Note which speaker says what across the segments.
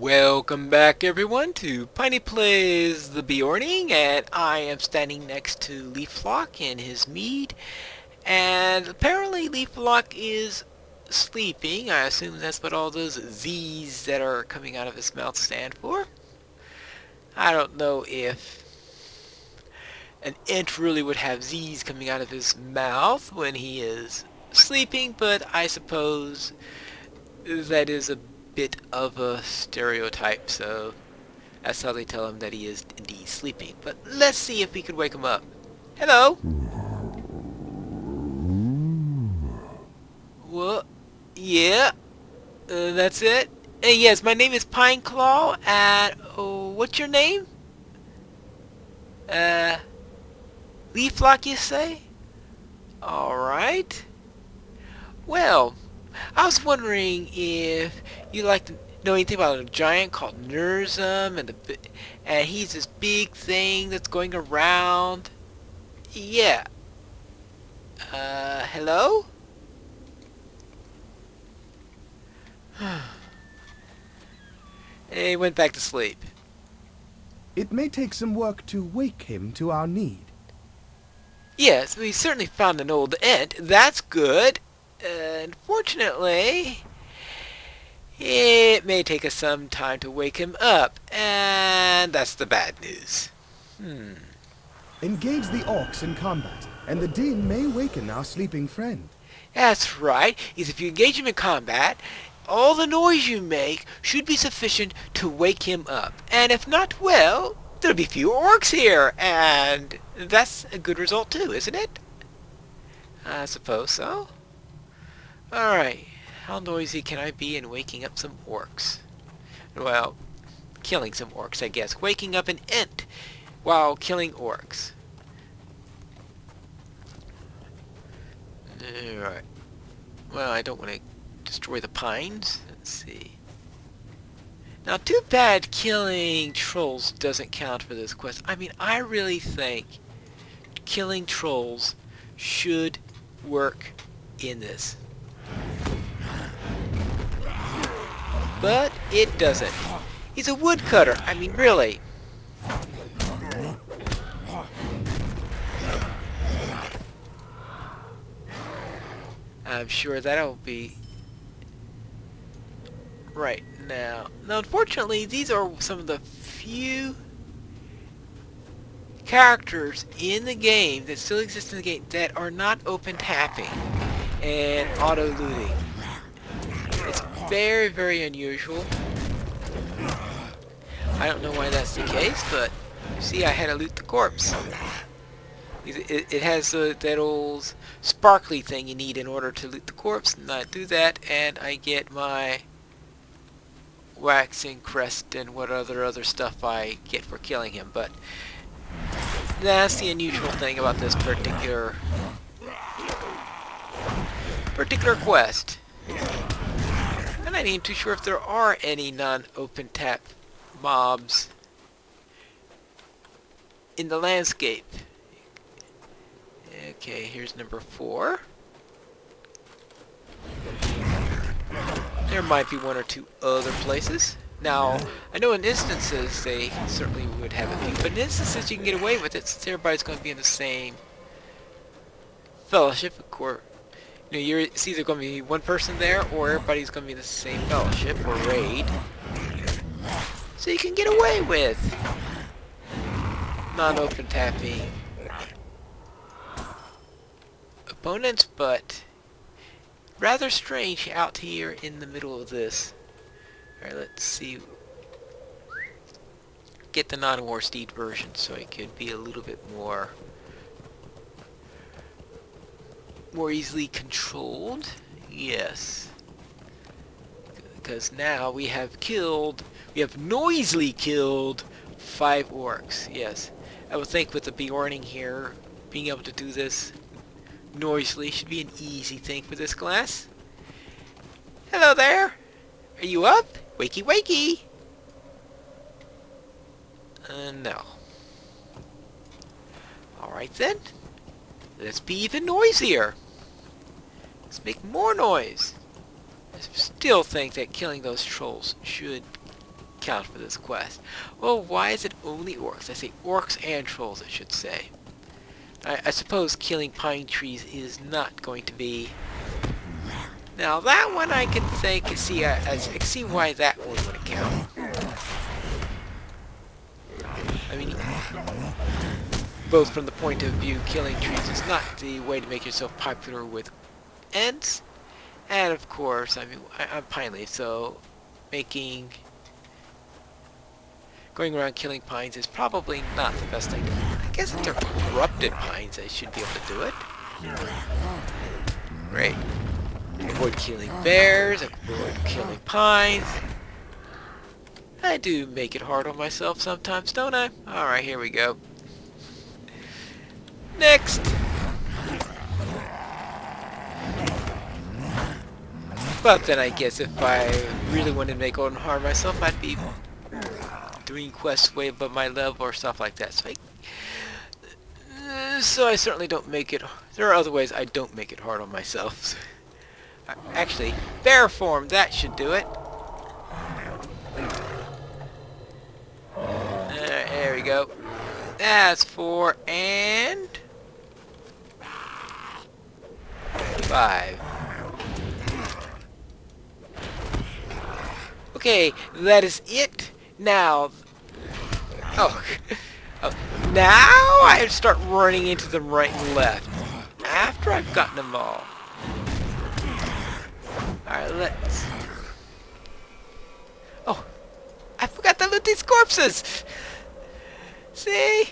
Speaker 1: Welcome back everyone to Piney Plays the Beorning, and I am standing next to Leaflock in his mead, and apparently Leaflock is sleeping. I assume that's what all those Z's that are coming out of his mouth stand for. I don't know if an ent really would have Z's coming out of his mouth when he is sleeping, but I suppose that is a bit of a stereotype, so that's how they tell him that he is indeed sleeping. But let's see if we can wake him up. Hello? What? Yeah, that's it. Yes, my name is Pineclaw, and what's your name? Leaflock, you say? Alright. Well, I was wondering if you like to know anything about a giant called Nurzum, and he's this big thing that's going around. Yeah. Hello? He went back to sleep.
Speaker 2: It may take some work to wake him to our need.
Speaker 1: Yes, we certainly found an old ent. That's good. Unfortunately, it may take us some time to wake him up, and that's the bad news.
Speaker 2: Engage the orcs in combat, and the din may waken our sleeping friend.
Speaker 1: That's right, is if you engage him in combat, all the noise you make should be sufficient to wake him up. And if not, well, there'll be fewer orcs here, and that's a good result too, isn't it? I suppose so. Alright, how noisy can I be in waking up some orcs? Well, killing some orcs, I guess. Waking up an ent while killing orcs. Alright. Well, I don't want to destroy the pines. Let's see. Now, too bad killing trolls doesn't count for this quest. I mean, I really think killing trolls should work in this. But it doesn't. He's a woodcutter. I mean, really. I'm sure that'll be right now. Now, unfortunately, these are some of the few characters in the game that still exist in the game that are not open tapping and auto looting. It's very, very unusual. I don't know why that's the case, but see, I had to loot the corpse. It has that old sparkly thing you need in order to loot the corpse, and I do that, and I get my waxing crest and what other stuff I get for killing him. But that's the unusual thing about this particular quest. And I ain't too sure if there are any non-open tap mobs in the landscape. Okay, here's number 4. There might be one or two other places. Now, I know in instances they certainly would have a few, but in instances you can get away with it since everybody's going to be in the same fellowship. Of course, it's either going to be one person there or everybody's going to be in the same fellowship or raid. So you can get away with non-open tapping opponents, but rather strange out here in the middle of this. Alright, let's see. Get the non-war steed version so it could be a little bit more easily controlled. Yes. Because now we have noisily killed 5 orcs. Yes. I would think with the Beorning here, being able to do this noisily should be an easy thing for this class. Hello there! Are you up? Wakey wakey! No. Alright then. Let's be even noisier. Let's make more noise. I still think that killing those trolls should account for this quest. Well, why is it only orcs? I say orcs and trolls, I should say. I suppose killing pine trees is not going to be... Now that one I can see why that one would count. I mean, both from the point of view killing trees is not the way to make yourself popular with Ents, and of course, I mean, I'm Pineleaf, so going around killing pines is probably not the best thing. I guess if they're corrupted pines, I should be able to do it. Great. Avoid killing bears, avoid killing pines. I do make it hard on myself sometimes, don't I? Alright, here we go. Next! But then I guess if I really wanted to make it hard myself, I'd be doing quests way above my level or stuff like that. So I certainly don't make it... There are other ways I don't make it hard on myself. Actually, bear form, that should do it. There we go. That's 4 and 5. Okay, that is it. Now, now I start running into them right and left. After I've gotten them all. Alright, let's... Oh, I forgot to loot these corpses! See?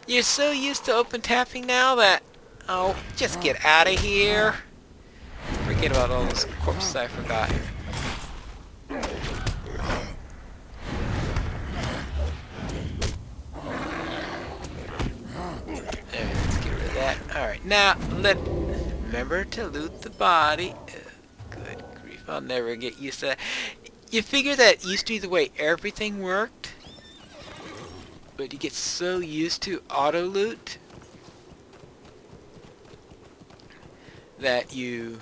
Speaker 1: You're so used to open tapping now that... Oh, just get out of here. Forget about all those corpses I forgot. There, let's get rid of that. Alright, now, remember to loot the body. Good grief, I'll never get used to that. You figure that used to be the way everything worked, but you get so used to auto loot that you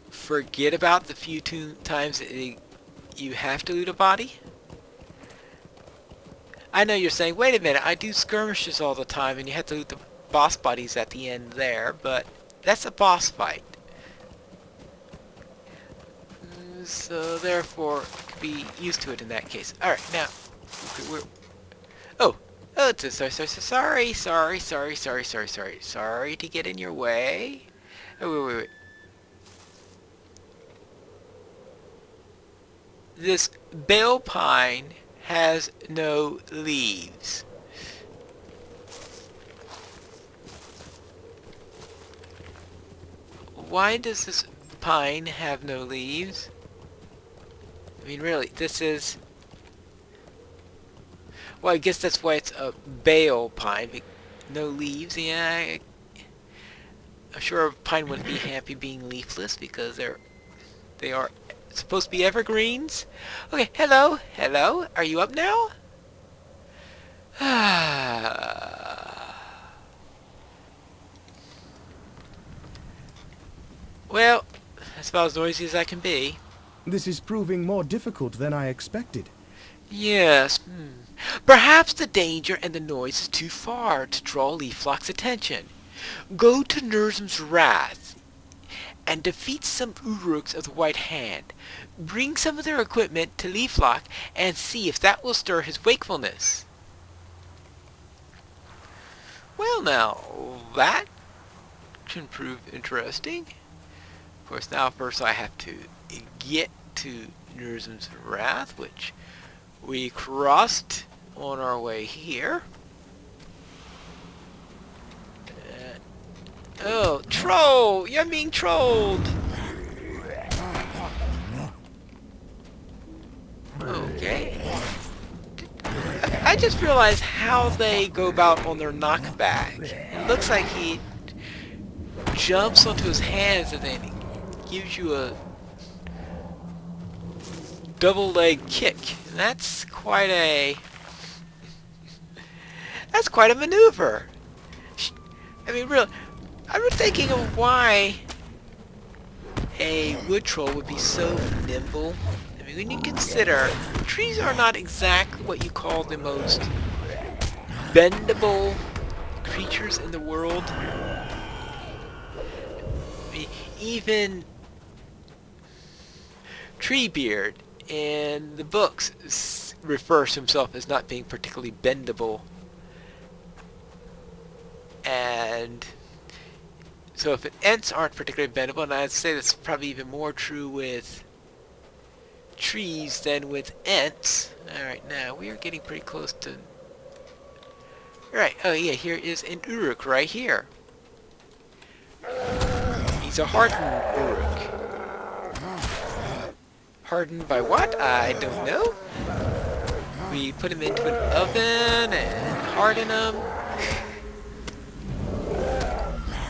Speaker 1: forget about the few times that you have to loot a body. I know you're saying, wait a minute, I do skirmishes all the time and you have to loot the boss bodies at the end there, but that's a boss fight. So therefore, be used to it in that case. Alright, now, sorry to get in your way. Oh, wait. This bale pine has no leaves. Why does this pine have no leaves? I mean, really, this is... Well, I guess that's why it's a bale pine. No leaves, yeah. I'm sure a pine wouldn't be happy being leafless because they are supposed to be evergreens. Okay, hello, are you up now? Well, that's about as noisy as I can be.
Speaker 2: This is proving more difficult than I expected.
Speaker 1: Yes. Perhaps the danger and the noise is too far to draw Leaflock's attention. Go to Nurzum's Wrath and defeat some Uruks of the White Hand. Bring some of their equipment to Leaflock and see if that will stir his wakefulness. Well now, that can prove interesting. Of course, now first I have to get to Nurzum's Wrath, which we crossed on our way here. Oh, troll! You're being trolled! Okay. I just realized how they go about on their knockback. It looks like he jumps onto his hands and then gives you a double leg kick. And that's quite a maneuver. I mean, really, I'm thinking of why a wood troll would be so nimble. I mean, when you consider trees are not exactly what you call the most bendable creatures in the world. I mean, even Treebeard in the books refers to himself as not being particularly bendable. And so if Ents aren't particularly bendable, and I'd say that's probably even more true with trees than with Ents. Alright, now we are getting pretty close to... Alright, oh yeah, here is an Uruk right here. He's a hardened Uruk. Hardened by what? I don't know. We put him into an oven and harden him.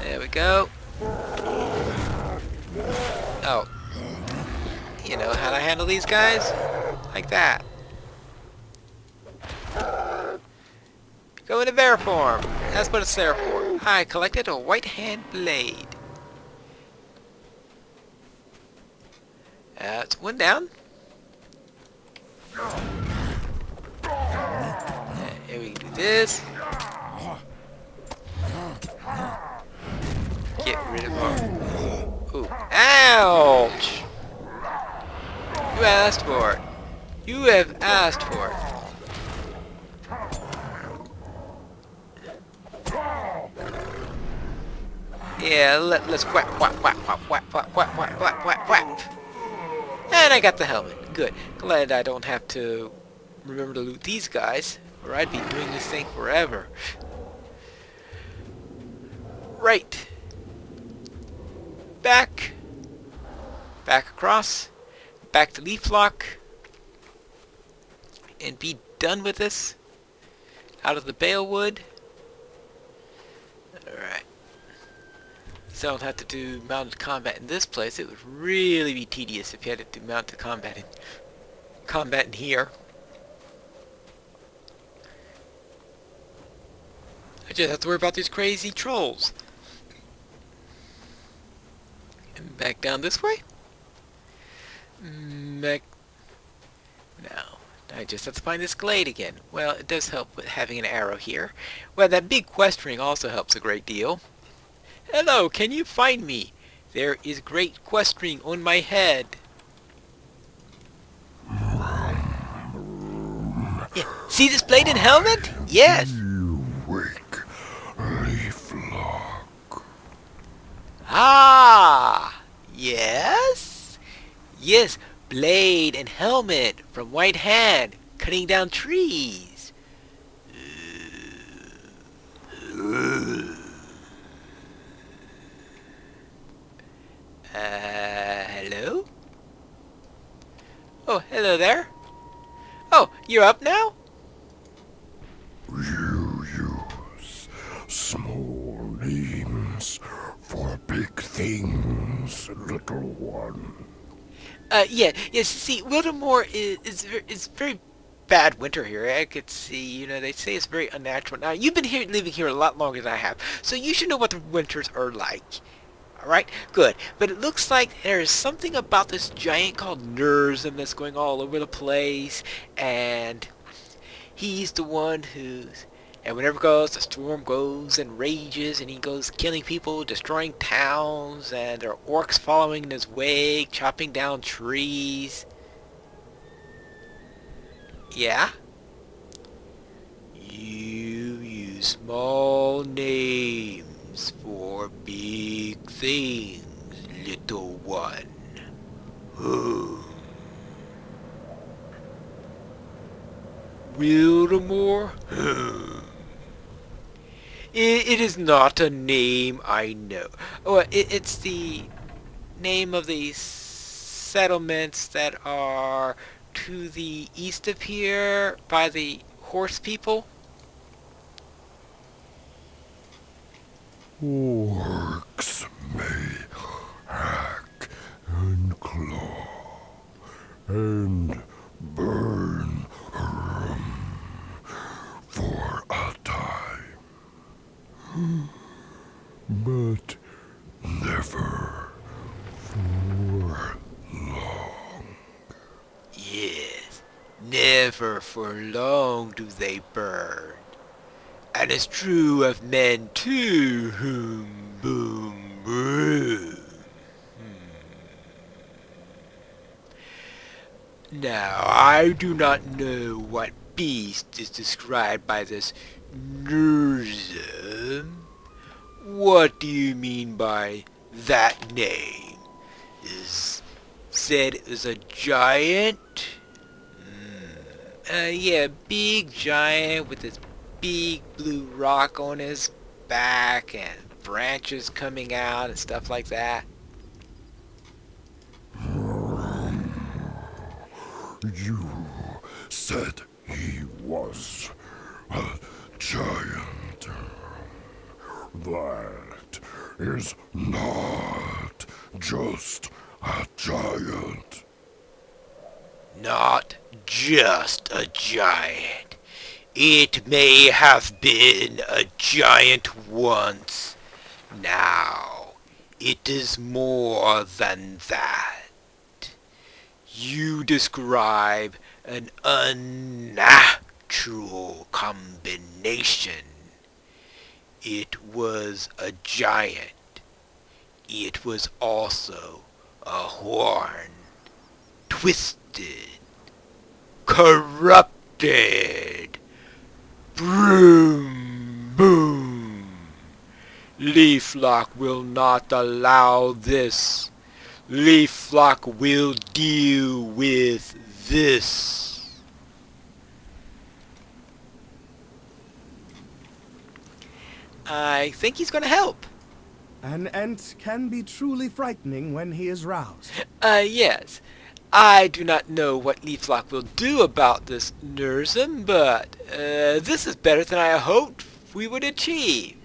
Speaker 1: There we go. Oh. You know how to handle these guys? Like that. Go into bear form. That's what it's there for. I collected a white hand blade. That's one down. Here we do this. Get rid of our... Ooh. Ouch! You asked for it. You have asked for it. Yeah, let's whap, whap, whap, whap, whap, whap, whap, whap, whap, whap, whap. And I got the helmet. Good. Glad I don't have to remember to loot these guys, or I'd be doing this thing forever. Right. Back. Back across. Back to Leaflock. And be done with this. Out of the Balewood. Alright. So I don't have to do mounted combat in this place. It would really be tedious if you had to do mounted combat in here. I just have to worry about these crazy trolls. And back down this way. Back. Now, I just have to find this glade again. Well, it does help with having an arrow here. Well, that big quest ring also helps a great deal. Hello, can you find me? There is great quest ring on my head. Yeah. See this blade and helmet? Yes.
Speaker 3: You wake, Leaflock.
Speaker 1: Ah, yes? Yes, blade and helmet from White Hand, cutting down trees. Hello? Oh, hello there. Oh, you're up now?
Speaker 3: You use small names for big things, little one.
Speaker 1: Yes, see, Wildermore is very bad winter here. I could see, you know, they say it's very unnatural. Now, you've been living here a lot longer than I have, so you should know what the winters are like. Alright, good. But it looks like there is something about this giant called Nurzim that's going all over the place, and he's the one who's... And whenever it goes, the storm goes and rages, and he goes killing people, destroying towns, and there are orcs following in his wake, chopping down trees. Yeah? You use small names for big things, little one. Wildermore? It is not a name I know. Oh, it's the name of the settlements that are to the east of here by the horse people.
Speaker 3: Orcs may hack and claw and burn for a time, but never for long.
Speaker 1: never for long do they burn. And it's true of men too, boom, boom. Now, I do not know what beast is described by this Nurzum. What do you mean by that name? Is said it was a giant? Yeah, big giant with this big blue rock on his back and branches coming out and stuff like that.
Speaker 3: You said he was a giant. That is not just a giant.
Speaker 1: Not just a giant. It may have been a giant once. Now, it is more than that. You describe an unnatural combination. It was a giant. It was also a horn. Twisted. Corrupted. Broom, boom. Leaflock will not allow this. Leaflock will deal with this. I think he's going to help.
Speaker 2: An Ent can be truly frightening when he is roused.
Speaker 1: Yes. I do not know what Leaflock will do about this Nurzum, but this is better than I hoped we would achieve.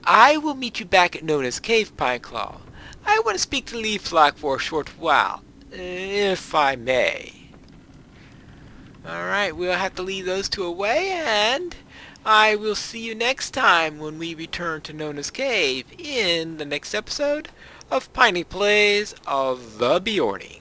Speaker 1: I will meet you back at Nona's Cave, Pineclaw. I want to speak to Leaflock for a short while, if I may. Alright, we'll have to leave those two away, and I will see you next time when we return to Nona's Cave in the next episode of Piney Plays of the Beorning.